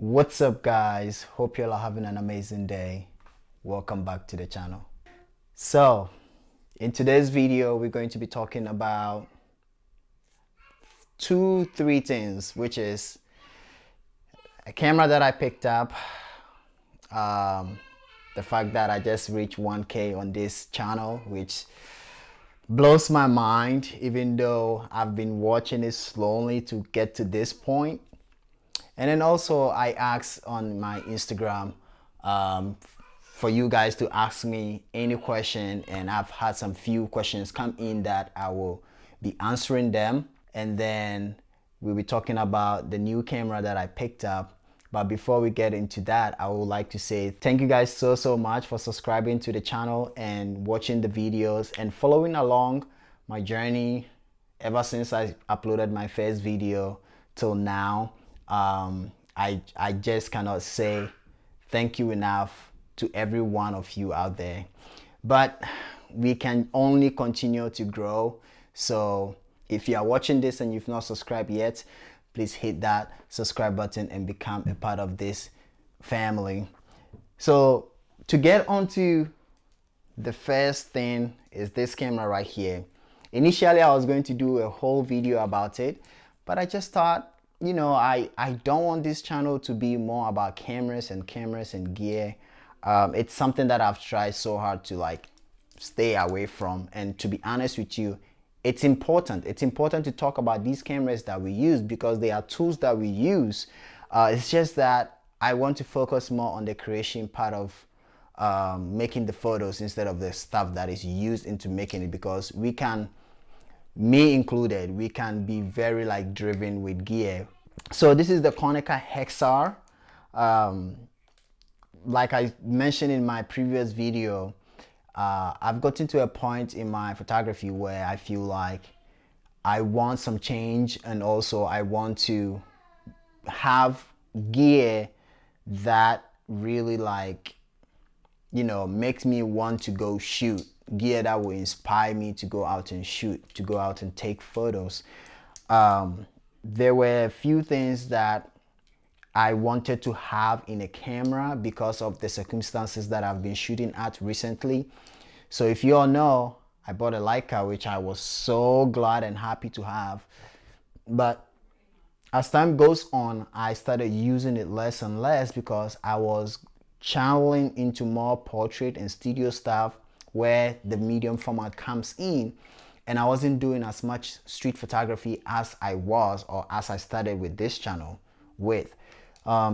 What's up, guys? Hope you're all having an amazing day. Welcome back to the channel. So in today's video we're going to be talking about three things, which is a camera that I picked up, the fact that I just reached 1K on this channel, which blows my mind, even though I've been watching it slowly to get to this point. And then also I asked on my Instagram for you guys to ask me any question, and I've had some few questions come in that I will be answering them, and then we'll be talking about the new camera that I picked up. But before we get into that, I would like to say thank you guys so much for subscribing to the channel and watching the videos and following along my journey ever since I uploaded my first video till now. I just cannot say thank you enough to every one of you out there, but we can only continue to grow. So if you are watching this and you've not subscribed yet, please hit that subscribe button and become a part of this family. So to get onto the first thing is this camera right here. Initially I was going to do a whole video about it, but I just thought, you know, I don't want this channel to be more about cameras and gear. It's something that I've tried so hard to like stay away from, and to be honest with you, it's important to talk about these cameras that we use because they are tools that we use. It's just that I want to focus more on the creation part of making the photos instead of the stuff that is used into making it, because we can, me included, we can be very like driven with gear. So this is the Konica Hexar. Like I mentioned in my previous video, I've gotten to a point in my photography where I feel like I want some change, and also I want to have gear that really, like, you know, makes me want to go shoot, gear that will inspire me to go out and shoot, to go out and take photos. There were a few things that I wanted to have in a camera because of the circumstances that I've been shooting at recently. So if you all know, I bought a Leica, which I was so glad and happy to have. But as time goes on, I started using it less and less because I was channeling into more portrait and studio stuff where the medium format comes in, and I wasn't doing as much street photography as I was, or as I started with this channel with.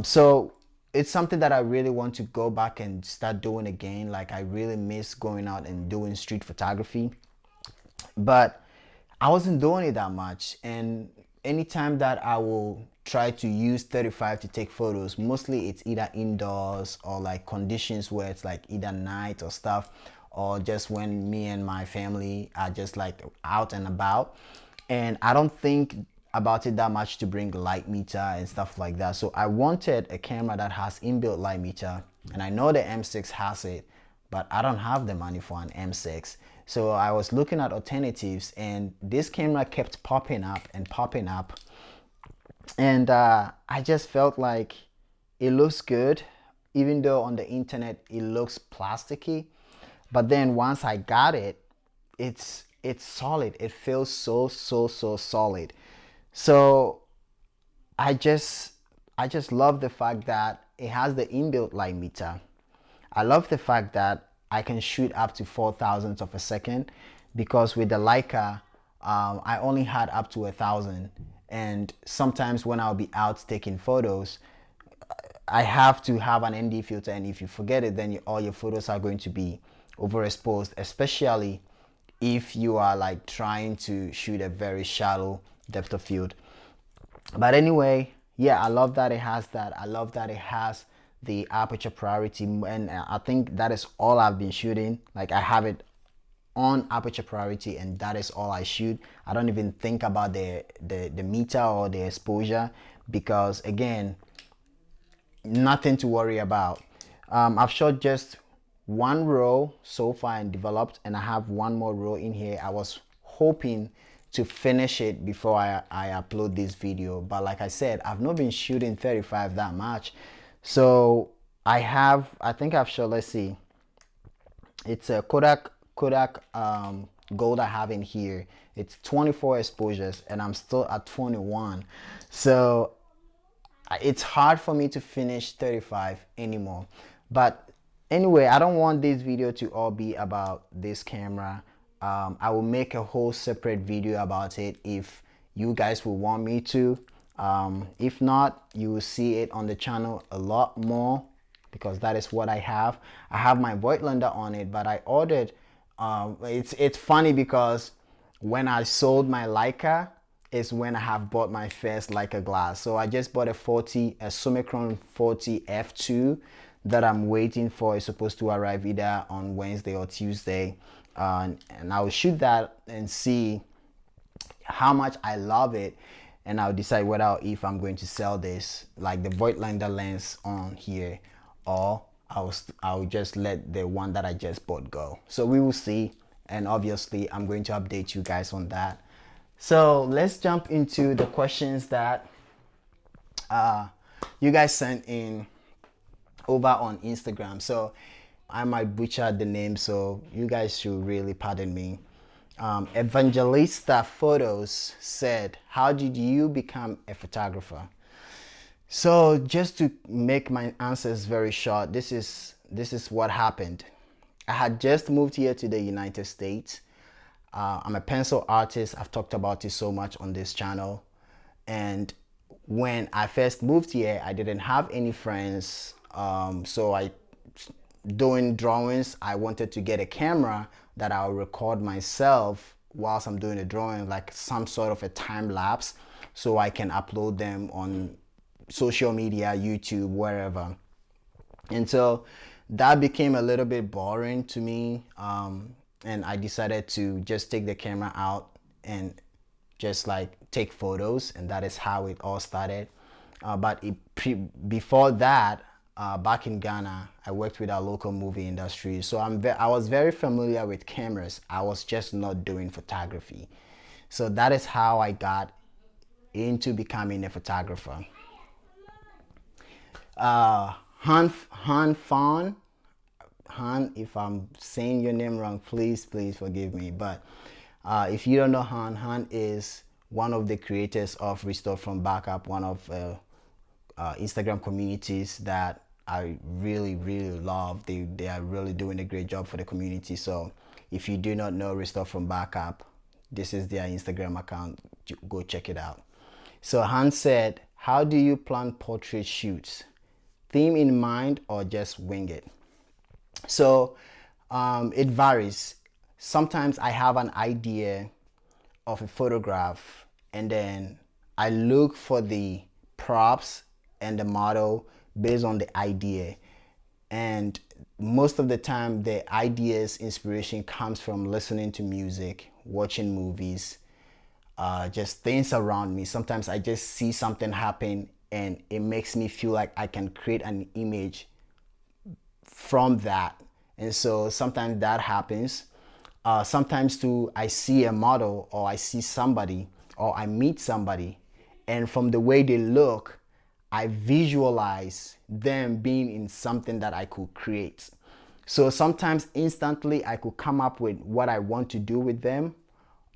So it's something that I really want to go back and start doing again. Like, I really miss going out and doing street photography, but I wasn't doing it that much. And anytime that I will try to use 35 to take photos, mostly it's either indoors or like conditions where it's like either night or stuff, or just when me and my family are just like out and about, and I don't think about it that much to bring light meter and stuff like that. So I wanted a camera that has inbuilt light meter, and I know the M6 has it, but I don't have the money for an M6. So I was looking at alternatives, and this camera kept popping up and popping up, and I just felt like it looks good, even though on the internet it looks plasticky. But then once I got it, it's solid. It feels so solid. So I just love the fact that it has the inbuilt light meter. I love the fact that I can shoot up to 4,000ths of a second, because with the Leica I only had up to 1,000, and sometimes when I'll be out taking photos, I have to have an ND filter, and if you forget it, then all your photos are going to be overexposed, especially if you are like trying to shoot a very shallow depth of field. But anyway, yeah, I love that it has that. I love that it has the aperture priority, and I think that is all I've been shooting. Like, I have it on aperture priority, and that is all I shoot. I don't even think about the meter or the exposure, because again, nothing to worry about. I've shot just one row so far and developed, and I have one more row in here. I was hoping to finish it before I upload this video. But like I said, I've not been shooting 35 that much. So I think I've shot, let's see, it's a Kodak Gold I have in here. It's 24 exposures and I'm still at 21. So it's hard for me to finish 35 anymore. But anyway, I don't want this video to all be about this camera. I will make a whole separate video about it if you guys will want me to. If not, you will see it on the channel a lot more, because that is what I have. I have my Voigtlander on it, but I ordered, it's funny because when I sold my Leica is when I have bought my first Leica glass. So I just bought a Summicron 40 f2 that I'm waiting for. It's supposed to arrive either on Wednesday or Tuesday, and I'll shoot that and see how much I love it, and I'll decide whether if I'm going to sell this, like the Voigtlander lens on here, or I'll just let the one that I just bought go. So we will see, and obviously I'm going to update you guys on that. So let's jump into the questions that you guys sent in over on Instagram. So I might butcher the name, so you guys should really pardon me. Evangelista Photos said, how did you become a photographer? So just to make my answers very short, this is what happened. I had just moved here to the United States. I'm a pencil artist. I've talked about it so much on this channel. And when I first moved here, I didn't have any friends. So doing drawings, I wanted to get a camera that I'll record myself whilst I'm doing the drawing, like some sort of a time lapse, so I can upload them on social media, YouTube, wherever. And so that became a little bit boring to me, and I decided to just take the camera out and just like take photos, and that is how it all started. But before that, back in Ghana, I worked with our local movie industry, so I was very familiar with cameras. I was just not doing photography. So that is how I got into becoming a photographer. Han, if I'm saying your name wrong, please forgive me. But if you don't know Han is one of the creators of Restore from Backup, one of Instagram communities that I really love. They are really doing a great job for the community. So if you do not know Restore from Backup, this is their Instagram account. Go check it out. So Han said, how do you plan portrait shoots? Theme in mind or just wing it? So it varies. Sometimes I have an idea of a photograph, and then I look for the props and the model based on the idea. And most of the time the ideas, inspiration comes from listening to music, watching movies, just things around me. Sometimes I just see something happen and it makes me feel like I can create an image from that. And so sometimes that happens. Sometimes too, I see a model, or I see somebody, or I meet somebody, and from the way they look, I visualize them being in something that I could create. So sometimes instantly I could come up with what I want to do with them,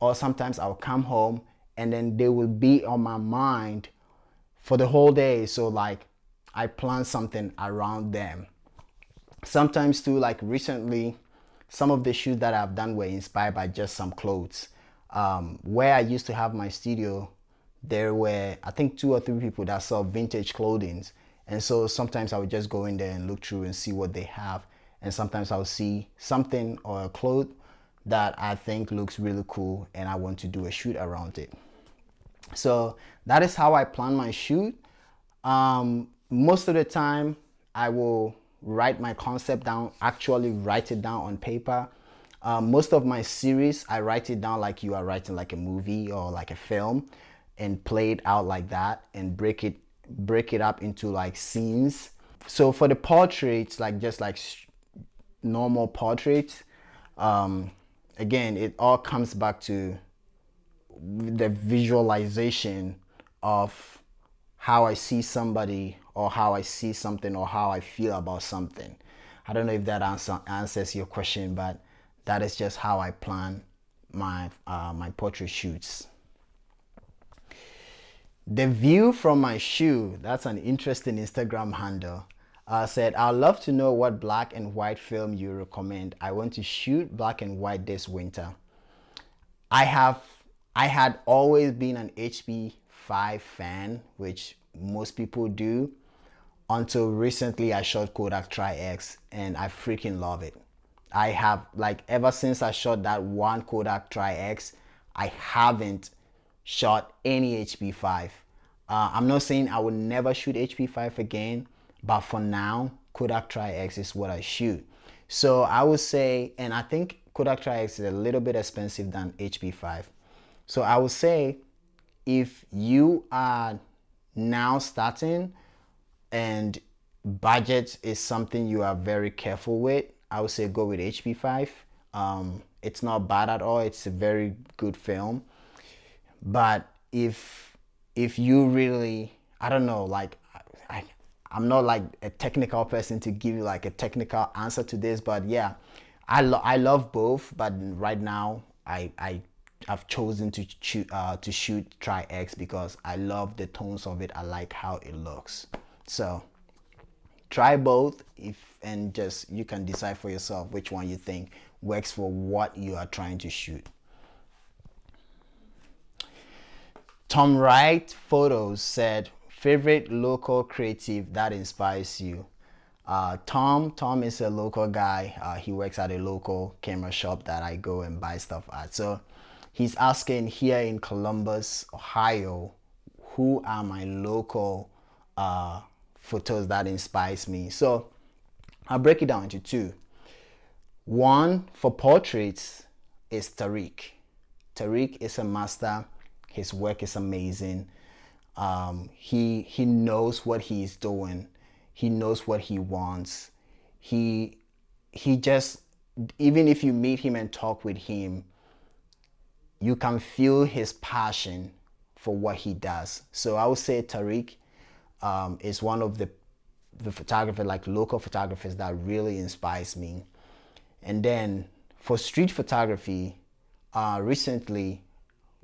or sometimes I'll come home and then they will be on my mind for the whole day. So like I plan something around them. Sometimes too, like recently, some of the shoots that I've done were inspired by just some clothes. Where I used to have my studio, there were, I think, 2 or 3 people that sell vintage clothing. And so sometimes I would just go in there and look through and see what they have. And sometimes I'll see something or a cloth that I think looks really cool and I want to do a shoot around it. So that is how I plan my shoot. Most of the time I will write my concept down, actually write it down on paper. Most of my series, I write it down like you are writing like a movie or like a film, and play it out like that and break it up into like scenes. So for the portraits, like just like normal portraits, again, it all comes back to the visualization of how I see somebody, or how I see something, or how I feel about something. I don't know if that answers your question, but that is just how I plan my my portrait shoots. The view from my shoe, that's an interesting Instagram handle, said, I'd love to know what black and white film you recommend. I want to shoot black and white this winter. I had always been an HP5 fan, which most people do, until recently I shot Kodak Tri-X and I freaking love it. I have, like, ever since I shot that one Kodak Tri-X, I haven't shot any HP5. I'm not saying I will never shoot HP5 again, but for now, Kodak Tri-X is what I shoot. So I would say, and I think Kodak Tri-X is a little bit expensive than HP5. So I would say, if you are now starting and budget is something you are very careful with, I would say go with HP5. It's not bad at all. It's a very good film. But if you really, I don't know, like, I'm not like a technical person to give you like a technical answer to this, but yeah, I love both, but right now I've chosen to shoot Tri-X because I love the tones of it. I like how it looks. So try both, and just you can decide for yourself which one you think works for what you are trying to shoot. Tom Wright Photos said, favorite local creative that inspires you. Tom is a local guy. He works at a local camera shop that I go and buy stuff at. So he's asking, here in Columbus, Ohio, who are my local photos that inspires me? So I'll break it down into two. One, for portraits, is Tariq. Tariq is a master. His work is amazing. He knows what he's doing. He knows what he wants. He just, even if you meet him and talk with him, you can feel his passion for what he does. So I would say Tariq is one of the photographer, like local photographers, that really inspires me. And then for street photography, recently,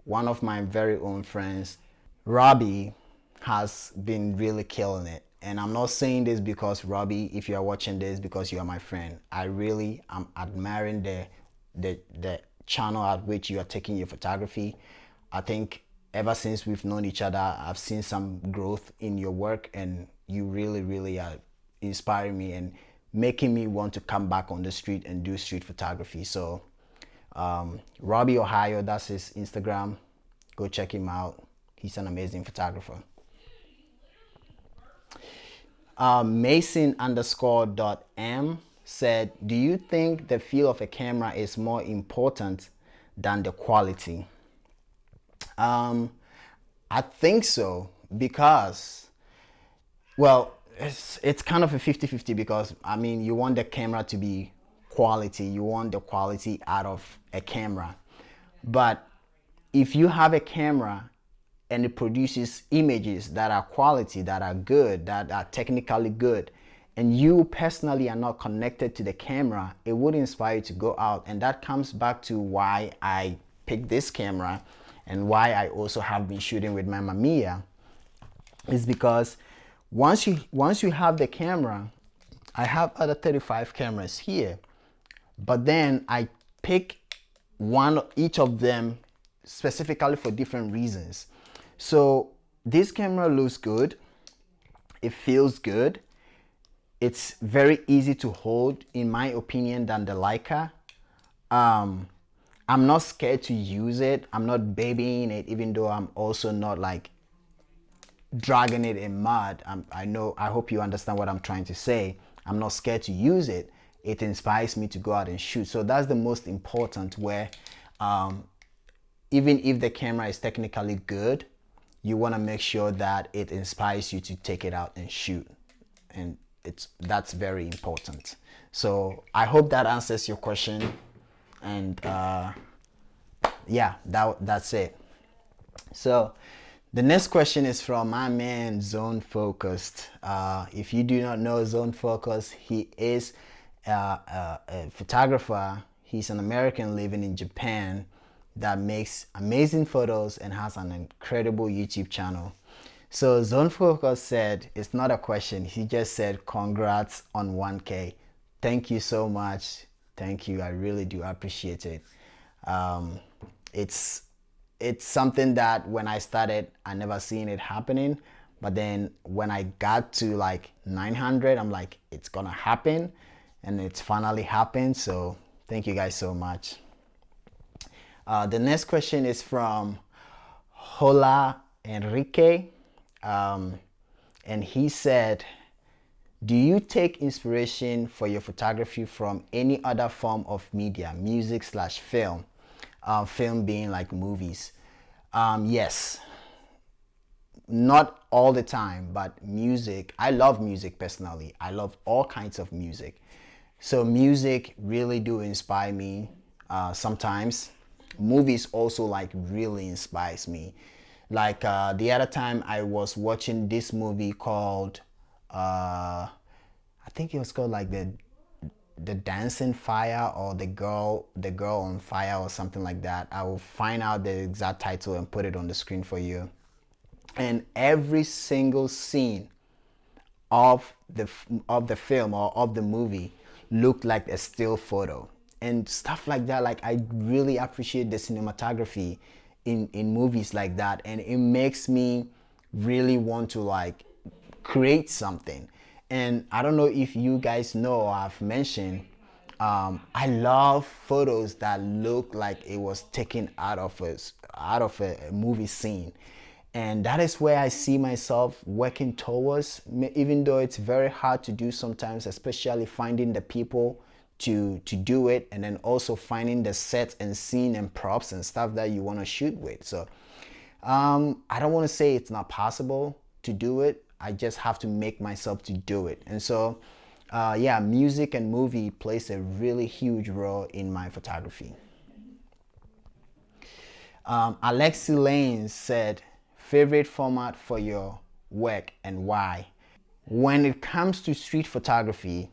one of my very own friends, Robbie, has been really killing it. And I'm not saying this because, Robbie, if you are watching this, because you are my friend. I really am admiring the channel at which you are taking your photography. I think ever since we've known each other, I've seen some growth in your work, and you really are inspiring me and making me want to come back on the street and do street photography. So Robbie Ohio, that's his Instagram. Go check him out. He's an amazing photographer. Mason_.m said, do you think the feel of a camera is more important than the quality? I think so, because, well, it's kind of a 50-50, because I mean, you want the camera to be quality. You want the quality out of a camera. But if you have a camera and it produces images that are quality, that are good, that are technically good, and you personally are not connected to the camera, it would inspire you to go out. And that comes back to why I picked this camera, and why I also have been shooting with my Mamiya, is because once you have the camera, I have other 35 cameras here, but then I pick each of them specifically for different reasons. So this camera looks good, it feels good, it's very easy to hold, in my opinion, than the Leica. I'm not scared to use it. I'm not babying it, even though I'm also not like dragging it in mud. I hope you understand what I'm trying to say. I'm not scared to use it. It inspires me to go out and shoot. So that's the most important, where even if the camera is technically good, you want to make sure that it inspires you to take it out and shoot. And that's very important. So I hope that answers your question. And yeah, that's it. So the next question is from my man Zone Focused. If you do not know Zone Focused, he is a photographer. He's an American living in Japan that makes amazing photos and has an incredible YouTube channel. So Zone Focus said, it's not a question. He just said, congrats on 1K. Thank you so much. Thank you. I really do appreciate it. Um, it's it's something that when I started, I never seen it happening. But then when I got to like 900, I'm like, it's gonna happen, and it's finally happened. So thank you guys so much. The next question is from Hola Enrique, and he said, do you take inspiration for your photography from any other form of media, music slash film? Film being like movies. Yes, not all the time, but music. I love music personally. I love all kinds of music. So music really do inspire me sometimes. Movies also like really inspires me. Like the other time I was watching this movie called I think it was called like the dancing fire, or the girl on fire, or something like that. I will find out the exact title and put it on the screen for you. And every single scene of the film or of the movie looked like a still photo and stuff like that. Like I really appreciate the cinematography in movies like that, and it makes me really want to like create something. And I don't know if you guys know, I've mentioned I love photos that look like it was taken out of a movie scene, and that is where I see myself working towards. Even though it's very hard to do sometimes, especially finding the people to do it, and then also finding the set and scene and props and stuff that you want to shoot with. So I don't want to say it's not possible to do it. I just have to make myself to do it. And so yeah, music and movie plays a really huge role in my photography. Alexi Lane said, favorite format for your work and why? When it comes to street photography,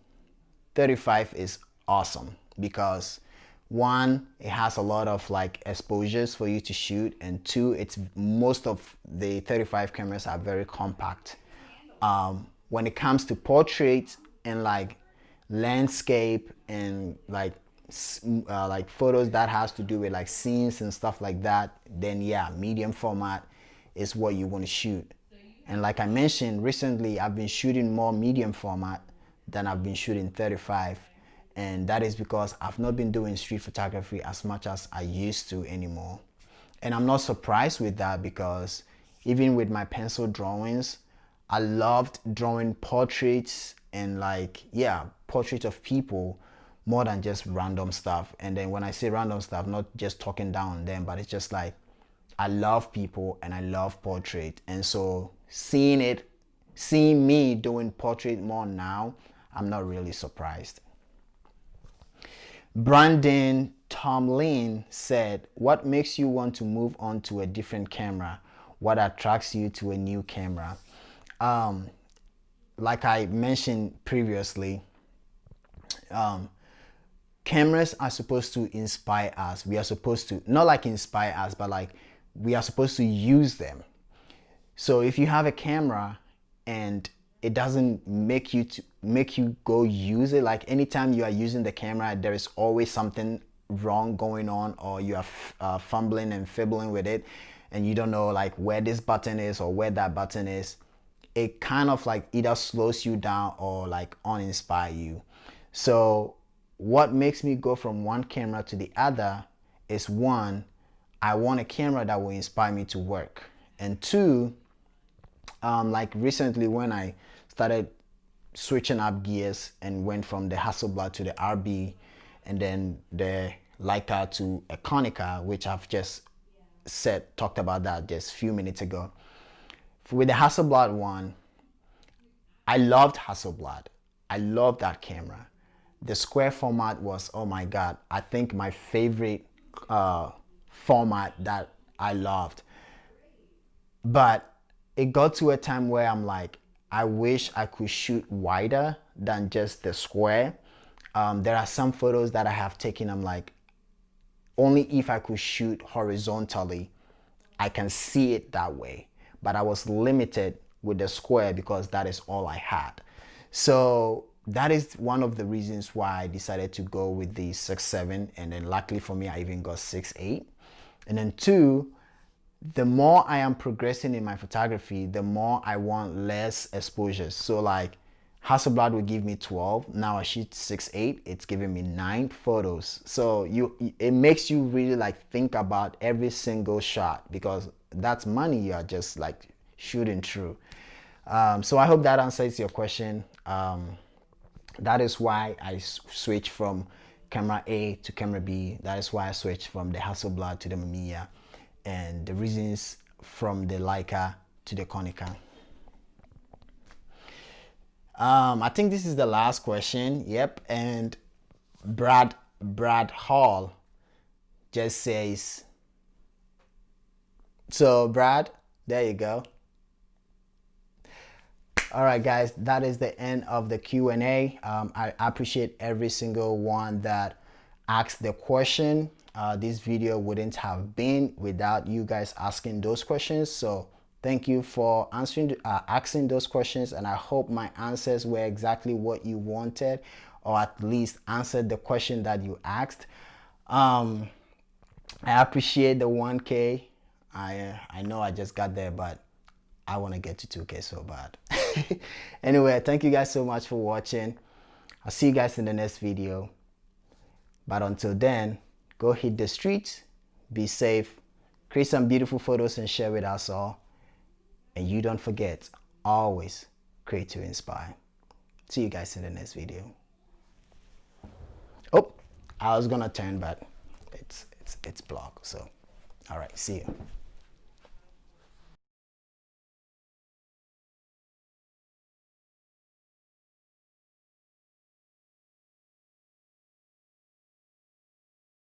35 is awesome because one, it has a lot of like exposures for you to shoot, and two, it's most of the 35 cameras are very compact. When it comes to portraits and like landscape and like photos that has to do with like scenes and stuff like that, then yeah, medium format is what you want to shoot. And like I mentioned recently, I've been shooting more medium format than I've been shooting 35, and that is because I've not been doing street photography as much as I used to anymore. And I'm not surprised with that, because even with my pencil drawings, I loved drawing portraits and like, yeah, portraits of people more than just random stuff. And then when I say random stuff, not just talking down on them, but it's just like I love people and I love portrait. And so seeing me doing portrait more now, I'm not really surprised. Brandon Tomlin said, what makes you want to move on to a different camera? What attracts you to a new camera? Like I mentioned previously, cameras are supposed to inspire us. We are supposed to, not like inspire us, but like we are supposed to use them. So if you have a camera and it doesn't make you go use it, like anytime you are using the camera, there is always something wrong going on, or you are fumbling and fibbling with it, and you don't know like where this button is or where that button is. It kind of like either slows you down or like uninspire you. So what makes me go from one camera to the other is, one, I want a camera that will inspire me to work, and two, like recently when I started switching up gears and went from the Hasselblad to the RB, and then the Leica to a Konica, which I've just talked about that just a few minutes ago. With the Hasselblad one, I loved Hasselblad. I loved that camera. The square format was, oh my God, I think my favorite format that I loved. But it got to a time where I'm like, I wish I could shoot wider than just the square. There are some photos that I have taken, I'm like, only if I could shoot horizontally, I can see it that way. But I was limited with the square because that is all I had. So that is one of the reasons why I decided to go with the 6.7, and then luckily for me, I even got 6.8. And then two, the more I am progressing in my photography, the more I want less exposures. So like Hasselblad will give me 12. Now I shoot 6.8. It's giving me 9 photos. So it makes you really like think about every single shot, because that's money you are just like shooting through. So I hope that answers your question. That is why I switched from camera A to camera B. That is why I switched from the Hasselblad to the Mamiya, and the reasons from the Leica to the Konica. I think this is the last question. Yep. And Brad Hall just says, so Brad, there you go. All right, guys, that is the end of the Q&A. I appreciate every single one that asked the question. This video wouldn't have been without you guys asking those questions. So thank you for asking those questions, and I hope my answers were exactly what you wanted, or at least answered the question that you asked. I appreciate the 1K. I know I just got there, but I want to get to 2K so bad. Anyway, thank you guys so much for watching. I'll see you guys in the next video. But until then, go hit the streets, be safe, create some beautiful photos and share with us all. And you don't forget, always create to inspire. See you guys in the next video. Oh, I was gonna turn, but it's blocked. So, all right, see you.